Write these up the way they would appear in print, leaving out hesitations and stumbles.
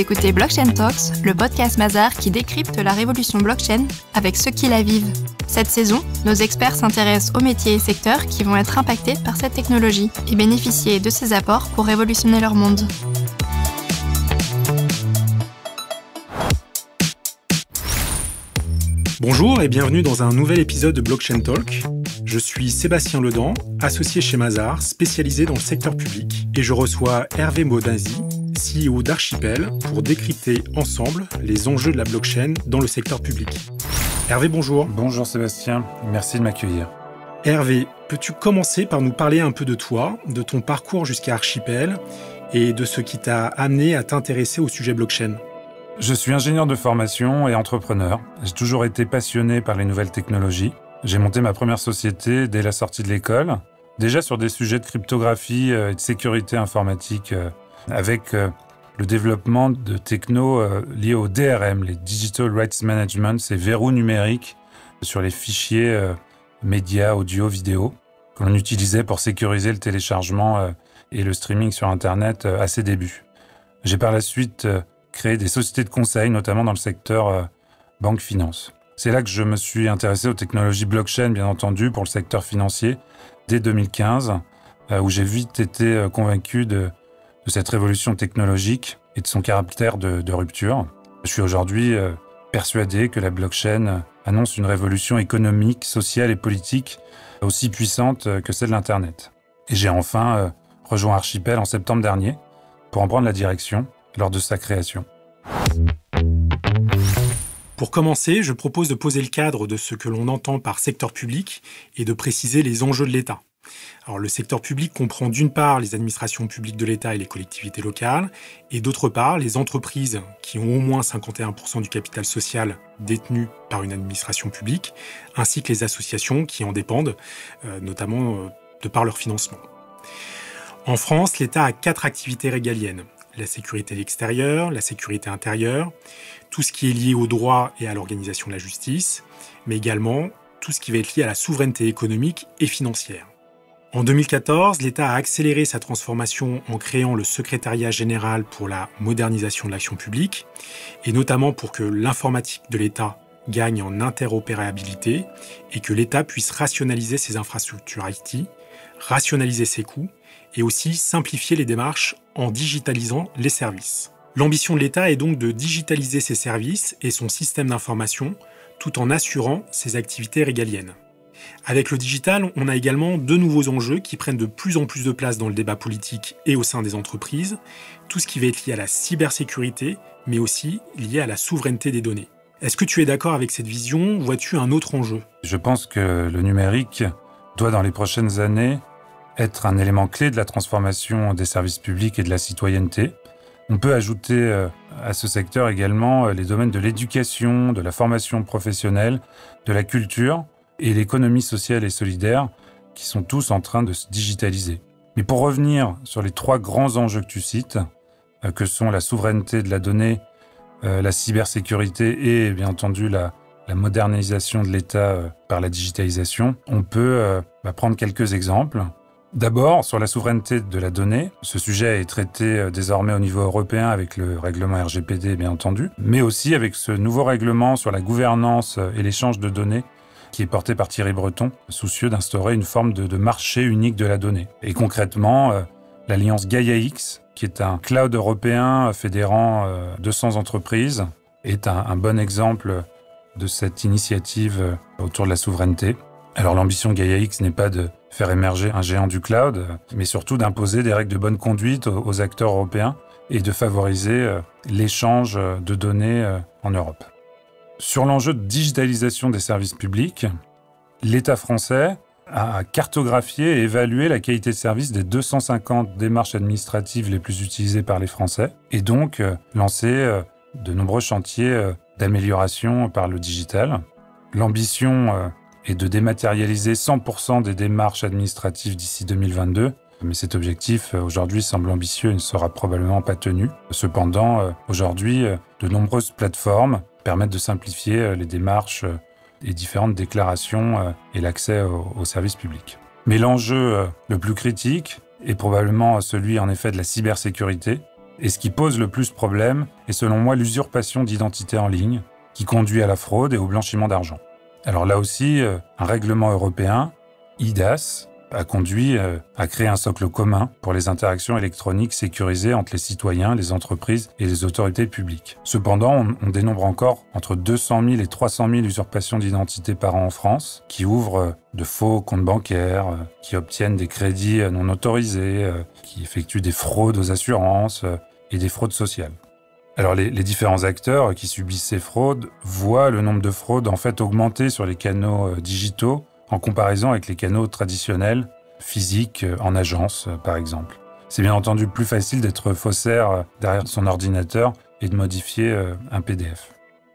Vous écoutez Blockchain Talks, le podcast Mazars qui décrypte la révolution blockchain avec ceux qui la vivent. Cette saison, nos experts s'intéressent aux métiers et secteurs qui vont être impactés par cette technologie et bénéficier de ses apports pour révolutionner leur monde. Bonjour et bienvenue dans un nouvel épisode de Blockchain Talk. Je suis Sébastien Ledan, associé chez Mazars, spécialisé dans le secteur public, et je reçois Hervé Modazi, CEO d'Archipel, pour décrypter ensemble les enjeux de la blockchain dans le secteur public. Hervé, bonjour. Bonjour Sébastien, merci de m'accueillir. Hervé, peux-tu commencer par nous parler un peu de toi, de ton parcours jusqu'à Archipel, et de ce qui t'a amené à t'intéresser au sujet blockchain ? Je suis ingénieur de formation et entrepreneur. J'ai toujours été passionné par les nouvelles technologies. J'ai monté ma première société dès la sortie de l'école, déjà sur des sujets de cryptographie et de sécurité informatique, avec le développement de technos liés au DRM, les Digital Rights Management, ces verrous numériques sur les fichiers médias, audio, vidéo, que l'on utilisait pour sécuriser le téléchargement et le streaming sur Internet à ses débuts. J'ai par la suite créé des sociétés de conseil, notamment dans le secteur banque-finance. C'est là que je me suis intéressé aux technologies blockchain, bien entendu, pour le secteur financier, dès 2015, où j'ai vite été convaincu de cette révolution technologique et de son caractère de rupture. Je suis aujourd'hui persuadé que la blockchain annonce une révolution économique, sociale et politique aussi puissante que celle de l'Internet. Et j'ai enfin rejoint Archipel en septembre dernier pour en prendre la direction lors de sa création. Pour commencer, je propose de poser le cadre de ce que l'on entend par secteur public et de préciser les enjeux de l'État. Alors, le secteur public comprend d'une part les administrations publiques de l'État et les collectivités locales, et d'autre part les entreprises qui ont au moins 51% du capital social détenu par une administration publique, ainsi que les associations qui en dépendent, notamment de par leur financement. En France, l'État a 4 activités régaliennes. La sécurité extérieure, la sécurité intérieure, tout ce qui est lié au droit et à l'organisation de la justice, mais également tout ce qui va être lié à la souveraineté économique et financière. En 2014, l'État a accéléré sa transformation en créant le secrétariat général pour la modernisation de l'action publique, et notamment pour que l'informatique de l'État gagne en interopérabilité et que l'État puisse rationaliser ses infrastructures IT, rationaliser ses coûts, et aussi simplifier les démarches en digitalisant les services. L'ambition de l'État est donc de digitaliser ses services et son système d'information tout en assurant ses activités régaliennes. Avec le digital, on a également 2 nouveaux enjeux qui prennent de plus en plus de place dans le débat politique et au sein des entreprises, tout ce qui va être lié à la cybersécurité, mais aussi lié à la souveraineté des données. Est-ce que tu es d'accord avec cette vision ou vois-tu un autre enjeu ? Je pense que le numérique doit, dans les prochaines années, être un élément clé de la transformation des services publics et de la citoyenneté. On peut ajouter à ce secteur également les domaines de l'éducation, de la formation professionnelle, de la culture et l'économie sociale et solidaire qui sont tous en train de se digitaliser. Mais pour revenir sur les 3 grands enjeux que tu cites, que sont la souveraineté de la donnée, la cybersécurité et bien entendu la modernisation de l'État par la digitalisation, on peut prendre quelques exemples. D'abord, sur la souveraineté de la donnée, ce sujet est traité désormais au niveau européen avec le règlement RGPD, bien entendu, mais aussi avec ce nouveau règlement sur la gouvernance et l'échange de données qui est porté par Thierry Breton, soucieux d'instaurer une forme de marché unique de la donnée. Et concrètement, l'alliance Gaia-X, qui est un cloud européen fédérant 200 entreprises, est un bon exemple de cette initiative autour de la souveraineté. Alors l'ambition Gaia-X n'est pas de faire émerger un géant du cloud, mais surtout d'imposer des règles de bonne conduite aux acteurs européens et de favoriser l'échange de données en Europe. Sur l'enjeu de digitalisation des services publics, l'État français a cartographié et évalué la qualité de service des 250 démarches administratives les plus utilisées par les Français et donc lancé de nombreux chantiers d'amélioration par le digital. L'ambition est de dématérialiser 100% des démarches administratives d'ici 2022. Mais cet objectif, aujourd'hui, semble ambitieux et ne sera probablement pas tenu. Cependant, aujourd'hui, de nombreuses plateformes permettent de simplifier les démarches, les différentes déclarations et l'accès aux services publics. Mais l'enjeu le plus critique est probablement celui, en effet, de la cybersécurité Et ce qui pose le plus problème est selon moi l'usurpation d'identité en ligne, qui conduit à la fraude et au blanchiment d'argent. Alors là aussi, un règlement européen, eIDAS, a conduit à créer un socle commun pour les interactions électroniques sécurisées entre les citoyens, les entreprises et les autorités publiques. Cependant, on dénombre encore entre 200 000 et 300 000 usurpations d'identité par an en France, qui ouvrent de faux comptes bancaires, qui obtiennent des crédits non autorisés, qui effectuent des fraudes aux assurances et des fraudes sociales. Alors les différents acteurs qui subissent ces fraudes voient le nombre de fraudes en fait augmenter sur les canaux digitaux en comparaison avec les canaux traditionnels, physiques, en agence par exemple. C'est bien entendu plus facile d'être faussaire derrière son ordinateur et de modifier un PDF.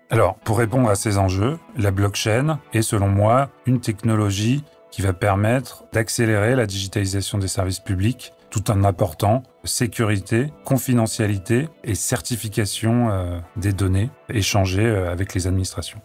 Alors, pour répondre à ces enjeux, la blockchain est selon moi une technologie qui va permettre d'accélérer la digitalisation des services publics tout en apportant sécurité, confidentialité et certification des données échangées avec les administrations.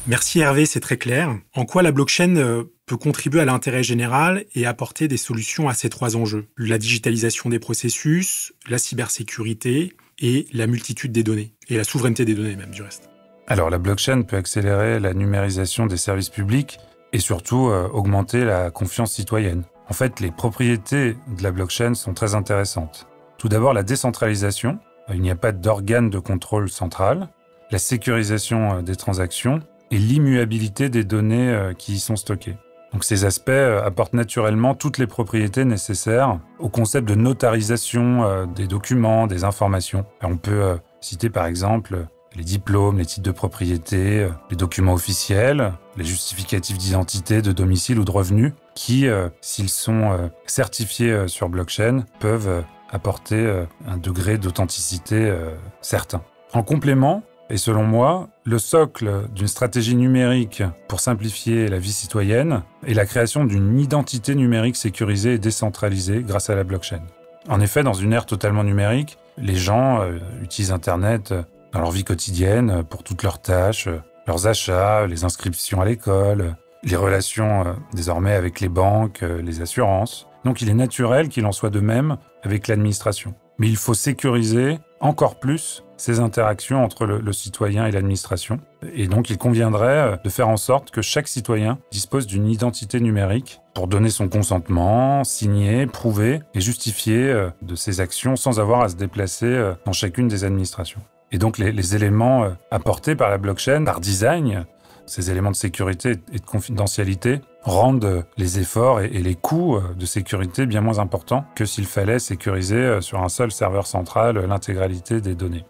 Merci Hervé, c'est très clair. En quoi la blockchain peut contribuer à l'intérêt général et apporter des solutions à ces trois enjeux? La digitalisation des processus, la cybersécurité et la multitude des données. Et la souveraineté des données même, du reste. Alors la blockchain peut accélérer la numérisation des services publics et surtout augmenter la confiance citoyenne. En fait, les propriétés de la blockchain sont très intéressantes. Tout d'abord, la décentralisation. Il n'y a pas d'organe de contrôle central. La sécurisation des transactions et l'immuabilité des données qui y sont stockées. Donc ces aspects apportent naturellement toutes les propriétés nécessaires au concept de notarisation des documents, des informations. On peut citer par exemple les diplômes, les titres de propriété, les documents officiels, les justificatifs d'identité, de domicile ou de revenus qui, s'ils sont certifiés sur blockchain, peuvent apporter un degré d'authenticité certain. En complément, et selon moi, le socle d'une stratégie numérique pour simplifier la vie citoyenne est la création d'une identité numérique sécurisée et décentralisée grâce à la blockchain. En effet, dans une ère totalement numérique, les gens utilisent Internet dans leur vie quotidienne pour toutes leurs tâches, leurs achats, les inscriptions à l'école, les relations désormais avec les banques, les assurances. Donc il est naturel qu'il en soit de même avec l'administration. Mais il faut sécuriser encore plus ces interactions entre le citoyen et l'administration. Et donc, il conviendrait de faire en sorte que chaque citoyen dispose d'une identité numérique pour donner son consentement, signer, prouver et justifier de ses actions sans avoir à se déplacer dans chacune des administrations. Et donc, les éléments apportés par la blockchain, par design, ces éléments de sécurité et de confidentialité, rendent les efforts et les coûts de sécurité bien moins importants que s'il fallait sécuriser sur un seul serveur central l'intégralité des données.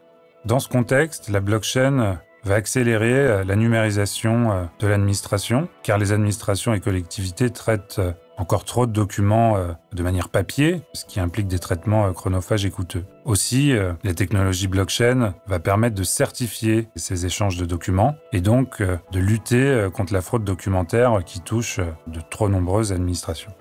Dans ce contexte, la blockchain va accélérer la numérisation de l'administration, car les administrations et collectivités traitent encore trop de documents de manière papier, ce qui implique des traitements chronophages et coûteux. Aussi, la technologie blockchain va permettre de certifier ces échanges de documents et donc de lutter contre la fraude documentaire qui touche de trop nombreuses administrations.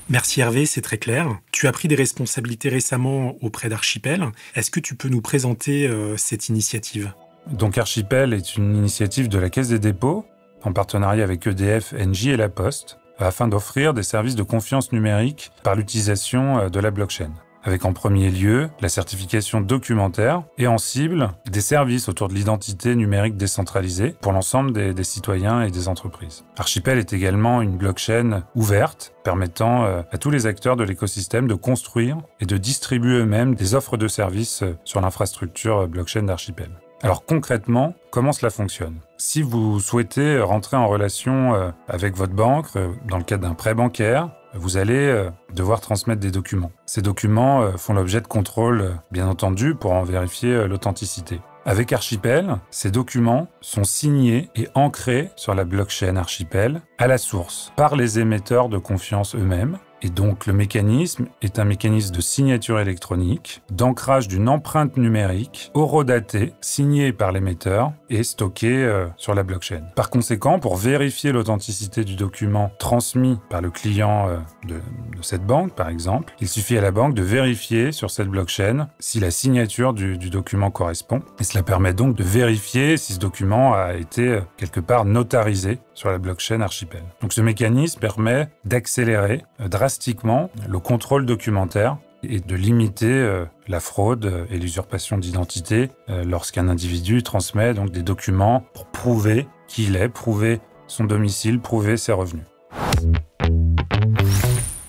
Merci Hervé, c'est très clair. Tu as pris des responsabilités récemment auprès d'Archipel. Est-ce que tu peux nous présenter cette initiative? Donc Archipel est une initiative de la Caisse des dépôts, en partenariat avec EDF, Engie et La Poste, afin d'offrir des services de confiance numérique par l'utilisation de la blockchain. Avec en premier lieu la certification documentaire et en cible des services autour de l'identité numérique décentralisée pour l'ensemble des citoyens et des entreprises. Archipel est également une blockchain ouverte permettant à tous les acteurs de l'écosystème de construire et de distribuer eux-mêmes des offres de services sur l'infrastructure blockchain d'Archipel. Alors concrètement, comment cela fonctionne? Si vous souhaitez rentrer en relation avec votre banque dans le cadre d'un prêt bancaire, vous allez devoir transmettre des documents. Ces documents font l'objet de contrôles, bien entendu, pour en vérifier l'authenticité. Avec Archipel, ces documents sont signés et ancrés sur la blockchain Archipel à la source par les émetteurs de confiance eux-mêmes. Et donc le mécanisme est un mécanisme de signature électronique, d'ancrage d'une empreinte numérique, horodatée, signée par l'émetteur et stockée sur la blockchain. Par conséquent, pour vérifier l'authenticité du document transmis par le client de cette banque, par exemple, il suffit à la banque de vérifier sur cette blockchain si la signature du document correspond. Et cela permet donc de vérifier si ce document a été quelque part notarisé sur la blockchain Archipel. Donc ce mécanisme permet d'accélérer drastiquement le contrôle documentaire et de limiter la fraude et l'usurpation d'identité lorsqu'un individu transmet donc des documents pour prouver qui il est, prouver son domicile, prouver ses revenus.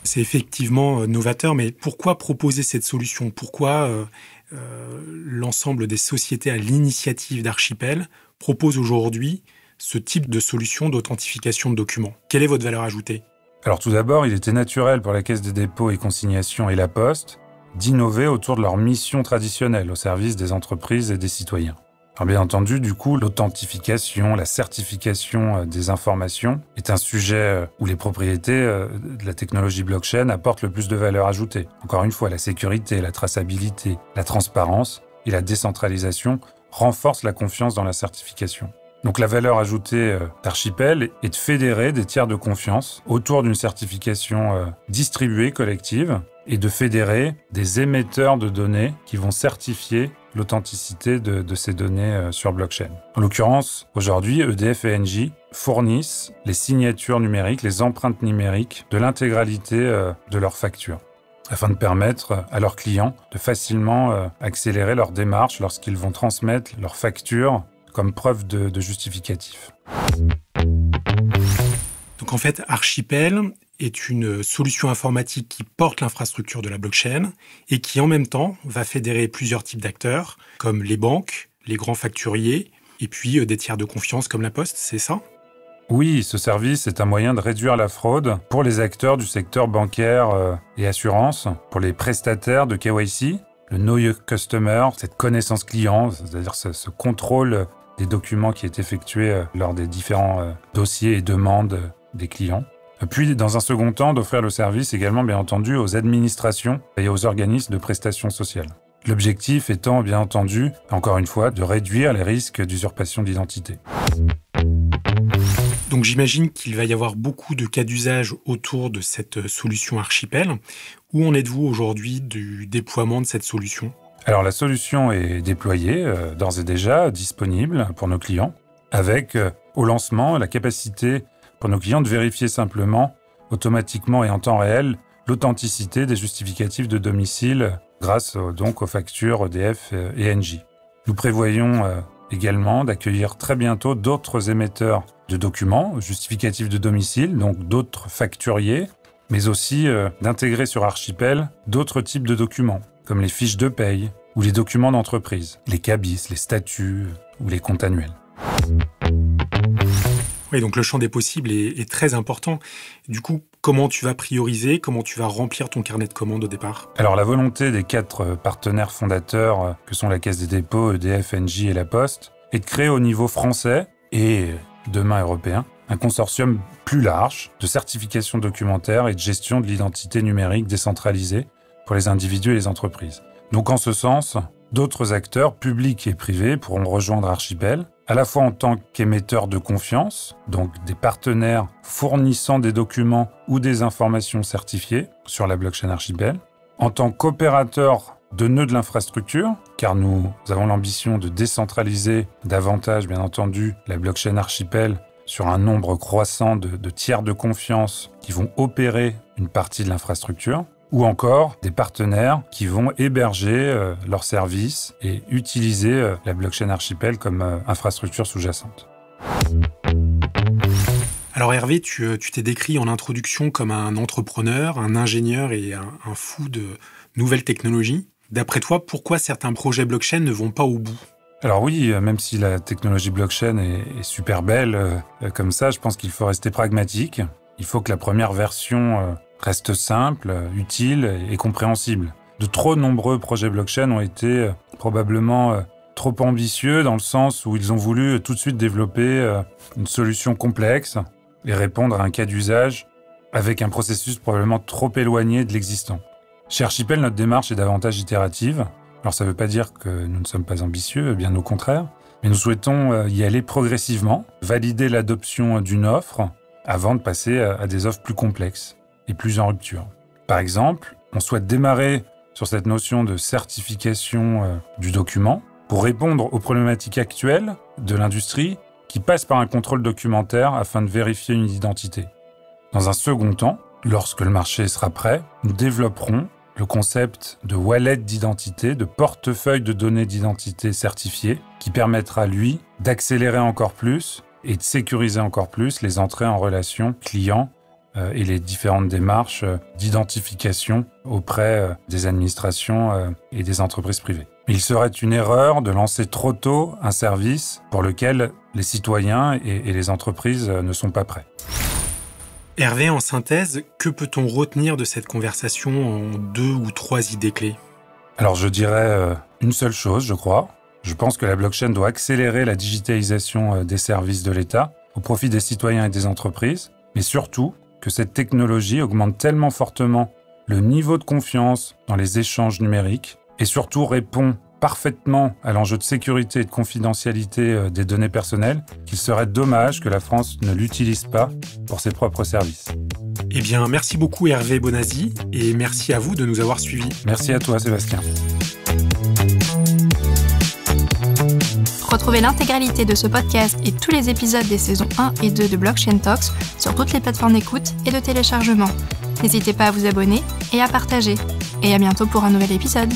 C'est effectivement novateur, mais pourquoi proposer cette solution ? Pourquoi l'ensemble des sociétés à l'initiative d'Archipel proposent aujourd'hui ce type de solution d'authentification de documents ? Quelle est votre valeur ajoutée ? Alors tout d'abord, il était naturel pour la Caisse des dépôts et consignations et la Poste d'innover autour de leur mission traditionnelle au service des entreprises et des citoyens. Alors bien entendu, du coup, l'authentification, la certification des informations est un sujet où les propriétés de la technologie blockchain apportent le plus de valeur ajoutée. Encore une fois, la sécurité, la traçabilité, la transparence et la décentralisation renforcent la confiance dans la certification. Donc la valeur ajoutée d'Archipel est de fédérer des tiers de confiance autour d'une certification distribuée, collective, et de fédérer des émetteurs de données qui vont certifier l'authenticité de ces données sur blockchain. En l'occurrence, aujourd'hui, EDF et Engie fournissent les signatures numériques, les empreintes numériques de l'intégralité de leurs factures, afin de permettre à leurs clients de facilement accélérer leur démarche lorsqu'ils vont transmettre leurs factures comme preuve de justificatif. Donc en fait, Archipel est une solution informatique qui porte l'infrastructure de la blockchain et qui en même temps va fédérer plusieurs types d'acteurs, comme les banques, les grands facturiers, et puis des tiers de confiance comme la Poste, c'est ça ? Oui, ce service est un moyen de réduire la fraude pour les acteurs du secteur bancaire et assurance, pour les prestataires de KYC, le Know Your Customer, cette connaissance client, c'est-à-dire ce contrôle des documents qui est effectué lors des différents dossiers et demandes des clients. Puis, dans un second temps, d'offrir le service également, bien entendu, aux administrations et aux organismes de prestations sociales. L'objectif étant, bien entendu, encore une fois, de réduire les risques d'usurpation d'identité. Donc j'imagine qu'il va y avoir beaucoup de cas d'usage autour de cette solution Archipel. Où en êtes-vous aujourd'hui du déploiement de cette solution ? Alors la solution est déployée, d'ores et déjà, disponible pour nos clients, avec au lancement la capacité pour nos clients de vérifier simplement, automatiquement et en temps réel, l'authenticité des justificatifs de domicile grâce donc aux factures EDF et Engie. Nous prévoyons également d'accueillir très bientôt d'autres émetteurs de documents, justificatifs de domicile, donc d'autres facturiers, mais aussi d'intégrer sur Archipel d'autres types de documents, comme les fiches de paye ou les documents d'entreprise, les cabis, les statuts ou les comptes annuels. Oui, donc le champ des possibles est très important. Du coup, comment tu vas prioriser, comment tu vas remplir ton carnet de commandes au départ ? Alors la volonté des 4 partenaires fondateurs, que sont la Caisse des dépôts, EDF, Engie et la Poste, est de créer au niveau français et demain européen un consortium plus large de certification documentaire et de gestion de l'identité numérique décentralisée pour les individus et les entreprises. Donc en ce sens, d'autres acteurs, publics et privés, pourront rejoindre Archipel, à la fois en tant qu'émetteurs de confiance, donc des partenaires fournissant des documents ou des informations certifiées sur la blockchain Archipel, en tant qu'opérateurs de nœuds de l'infrastructure, car nous avons l'ambition de décentraliser davantage, bien entendu, la blockchain Archipel sur un nombre croissant de tiers de confiance qui vont opérer une partie de l'infrastructure, ou encore des partenaires qui vont héberger leurs services et utiliser la blockchain Archipel comme infrastructure sous-jacente. Alors Hervé, tu t'es décrit en introduction comme un entrepreneur, un ingénieur et un fou de nouvelles technologies. D'après toi, pourquoi certains projets blockchain ne vont pas au bout ? Alors oui, même si la technologie blockchain est super belle comme ça, je pense qu'il faut rester pragmatique. Il faut que la première version reste simple, utile et compréhensible. De trop nombreux projets blockchain ont été probablement trop ambitieux dans le sens où ils ont voulu tout de suite développer une solution complexe et répondre à un cas d'usage avec un processus probablement trop éloigné de l'existant. Chez Archipel, notre démarche est davantage itérative. Alors ça ne veut pas dire que nous ne sommes pas ambitieux, bien au contraire, mais nous souhaitons y aller progressivement, valider l'adoption d'une offre avant de passer à des offres plus complexes et plus en rupture. Par exemple, on souhaite démarrer sur cette notion de certification du document pour répondre aux problématiques actuelles de l'industrie qui passent par un contrôle documentaire afin de vérifier une identité. Dans un second temps, lorsque le marché sera prêt, nous développerons le concept de wallet d'identité, de portefeuille de données d'identité certifié, qui permettra, lui, d'accélérer encore plus et de sécuriser encore plus les entrées en relation clients et les différentes démarches d'identification auprès des administrations et des entreprises privées. Il serait une erreur de lancer trop tôt un service pour lequel les citoyens et les entreprises ne sont pas prêts. Hervé, en synthèse, que peut-on retenir de cette conversation en 2 ou 3 idées clés ? Alors je dirais une seule chose, je crois. Je pense que la blockchain doit accélérer la digitalisation des services de l'État au profit des citoyens et des entreprises, mais surtout que cette technologie augmente tellement fortement le niveau de confiance dans les échanges numériques et surtout répond parfaitement à l'enjeu de sécurité et de confidentialité des données personnelles qu'il serait dommage que la France ne l'utilise pas pour ses propres services. Eh bien, merci beaucoup Hervé Bonazzi et merci à vous de nous avoir suivis. Merci à toi Sébastien. Retrouvez l'intégralité de ce podcast et tous les épisodes des saisons 1 et 2 de Blockchain Talks sur toutes les plateformes d'écoute et de téléchargement. N'hésitez pas à vous abonner et à partager. Et à bientôt pour un nouvel épisode.